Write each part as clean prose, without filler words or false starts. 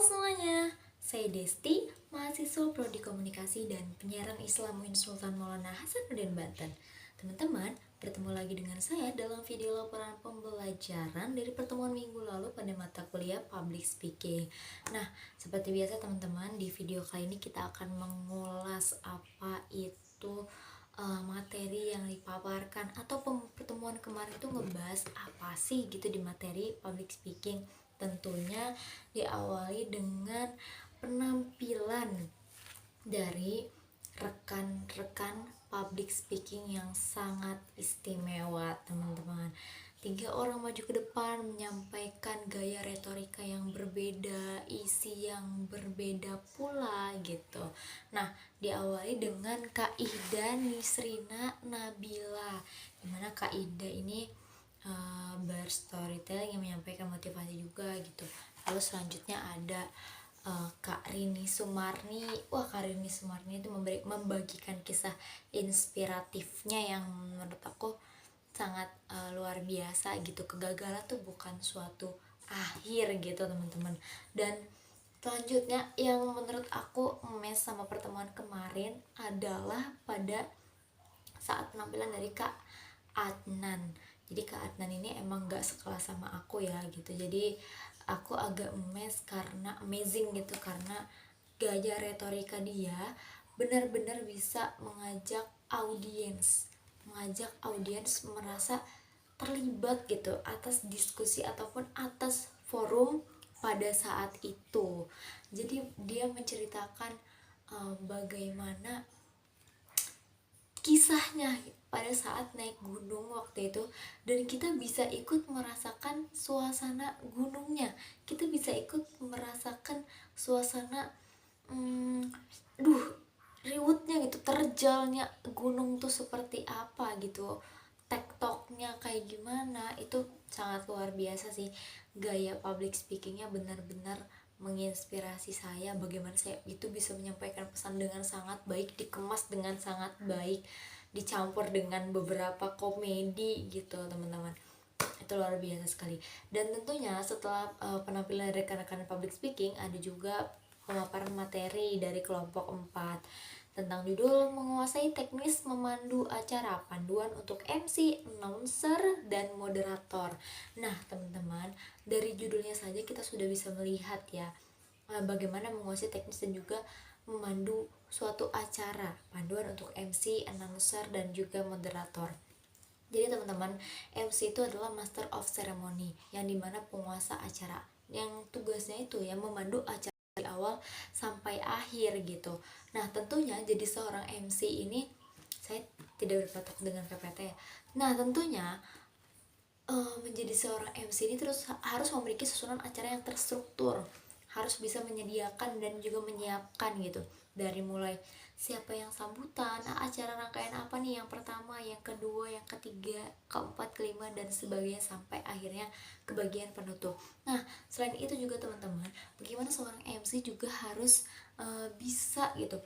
semuanya, saya Desti, mahasiswa Prodi Komunikasi dan penyiaran Islam UIN Sultan Maulana Hasanuddin Banten. Teman-teman, bertemu lagi dengan saya dalam video laporan pembelajaran dari pertemuan minggu lalu pada mata kuliah Public Speaking. Nah, seperti biasa teman-teman, di video kali ini kita akan mengulas apa itu materi yang dipaparkan atau pertemuan kemarin itu ngebahas apa sih gitu di materi public speaking. Tentunya diawali dengan penampilan dari rekan-rekan public speaking yang sangat istimewa teman-teman. 3 orang maju ke depan menyampaikan gaya retorika yang berbeda, isi yang berbeda pula gitu. Nah, diawali dengan Kak Ihda Nisrina Nabila, dimana Kak Ihda ini berstorytelling yang menyampaikan motivasi juga gitu. Lalu selanjutnya ada Kak Rini Sumarni. Wah, Kak Rini Sumarni itu membagikan kisah inspiratifnya yang menurut aku sangat luar biasa gitu. Kegagalan tuh bukan suatu akhir gitu teman-teman. Dan selanjutnya yang menurut aku mes sama pertemuan kemarin adalah pada saat penampilan dari Kak Adnan. Jadi Kak Adnan ini emang gak sekelas sama aku ya gitu. Jadi aku agak mes karena amazing gitu, karena gaya retorika dia benar-benar bisa mengajak audiens merasa terlibat gitu atas diskusi ataupun atas forum pada saat itu. Jadi dia menceritakan bagaimana kisahnya pada saat naik gunung waktu itu, dan kita bisa ikut merasakan suasana gunungnya, kita bisa ikut merasakan suasana riwutnya gitu, terjalnya gunung tuh seperti apa gitu, tektoknya kayak gimana. Itu sangat luar biasa sih, gaya public speakingnya benar-benar menginspirasi saya. Bagaimana saya itu bisa menyampaikan pesan dengan sangat baik, dikemas dengan sangat baik, dicampur dengan beberapa komedi gitu teman-teman. Itu luar biasa sekali. Dan tentunya setelah penampilan rekan-rekan public speaking, ada juga pemaparan materi dari kelompok 4 tentang judul menguasai teknis memandu acara, panduan untuk MC, announcer, dan moderator. Nah teman-teman, dari judulnya saja kita sudah bisa melihat ya bagaimana menguasai teknis dan juga memandu suatu acara, panduan untuk MC, announcer, dan juga moderator. Jadi teman-teman, MC itu adalah Master of Ceremony, yang dimana penguasa acara, yang tugasnya itu ya memandu acara dari awal sampai akhir gitu. Nah tentunya jadi seorang MC ini, saya tidak berpatok dengan PPT. Nah tentunya menjadi seorang MC ini terus harus memiliki susunan acara yang terstruktur, harus bisa menyediakan dan juga menyiapkan gitu, dari mulai siapa yang sambutan, acara rangkaian apa nih, yang pertama, yang kedua, yang ketiga, keempat, kelima, dan sebagainya sampai akhirnya ke bagian penutup. Nah selain itu juga teman-teman, bagaimana seorang MC juga harus bisa gitu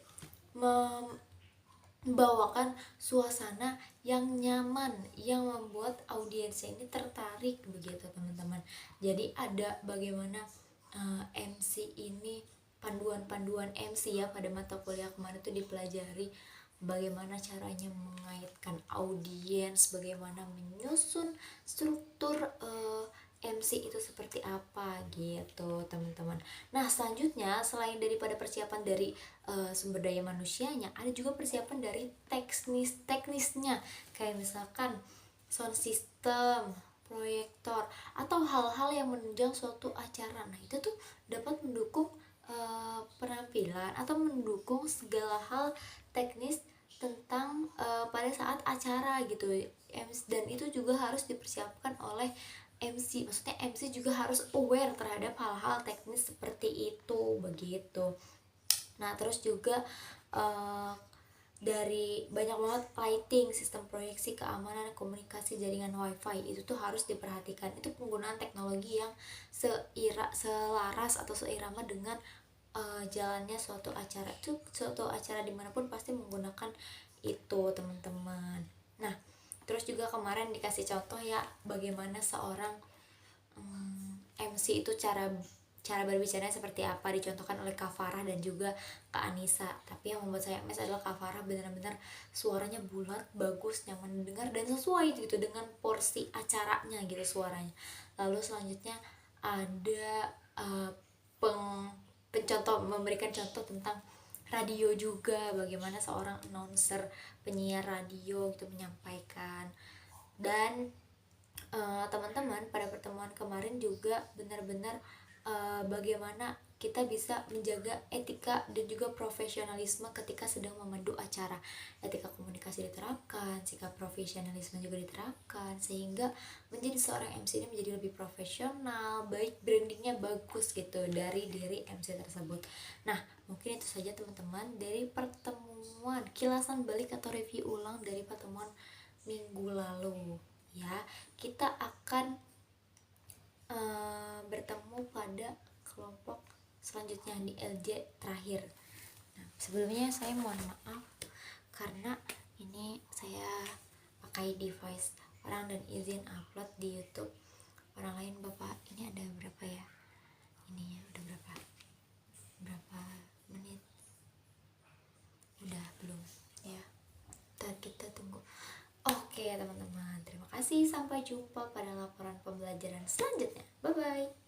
membawakan suasana yang nyaman, yang membuat audiensnya ini tertarik begitu teman-teman. Jadi ada bagaimana MC ini, panduan-panduan MC ya pada mata kuliah kemarin itu dipelajari bagaimana caranya mengaitkan audiens, bagaimana menyusun struktur MC itu seperti apa gitu teman-teman. Nah selanjutnya, selain daripada persiapan dari sumber daya manusianya, ada juga persiapan dari teknisnya, kayak misalkan sound system, proyektor, atau hal-hal yang menunjang suatu acara. Nah itu tuh dapat mendukung penampilan atau mendukung segala hal teknis tentang pada saat acara gitu. Dan itu juga harus dipersiapkan oleh MC. Maksudnya MC juga harus aware terhadap hal-hal teknis seperti itu begitu. Nah terus juga dari banyak banget lighting, sistem proyeksi, keamanan, komunikasi, jaringan wifi, itu tuh harus diperhatikan. Itu penggunaan teknologi yang selaras atau seirama dengan jalannya suatu acara. Itu suatu acara dimanapun pasti menggunakan itu teman-teman. Nah terus juga kemarin dikasih contoh ya, bagaimana seorang MC itu cara cara berbicaranya seperti apa, dicontohkan oleh Kak Farah dan juga Kak Anissa. Tapi yang membuat saya emes adalah Kak Farah benar-benar suaranya bulat, bagus, nyaman didengar, dan sesuai gitu dengan porsi acaranya gitu suaranya. Lalu selanjutnya ada pencontoh, memberikan contoh tentang radio juga, bagaimana seorang announcer, penyiar radio gitu menyampaikan. Dan teman-teman pada pertemuan kemarin juga benar-benar bagaimana kita bisa menjaga etika dan juga profesionalisme ketika sedang memandu acara. Etika komunikasi diterapkan, sikap profesionalisme juga diterapkan, sehingga menjadi seorang MC ini menjadi lebih profesional, baik brandingnya bagus gitu dari diri MC tersebut. Nah, mungkin itu saja teman-teman dari pertemuan, kilasan balik atau review ulang dari pertemuan minggu lalu. Ya, kita akan bertemu pada kelompok selanjutnya di LJ terakhir. Nah, sebelumnya saya mohon maaf karena ini saya pakai device orang dan izin upload di YouTube orang lain. Bapak, ini ada berapa ya? Ininya udah berapa menit? Udah belum ya? Kita tunggu. Oke teman-teman, terima kasih, sampai jumpa pada laporan pembelajaran selanjutnya. Bye bye.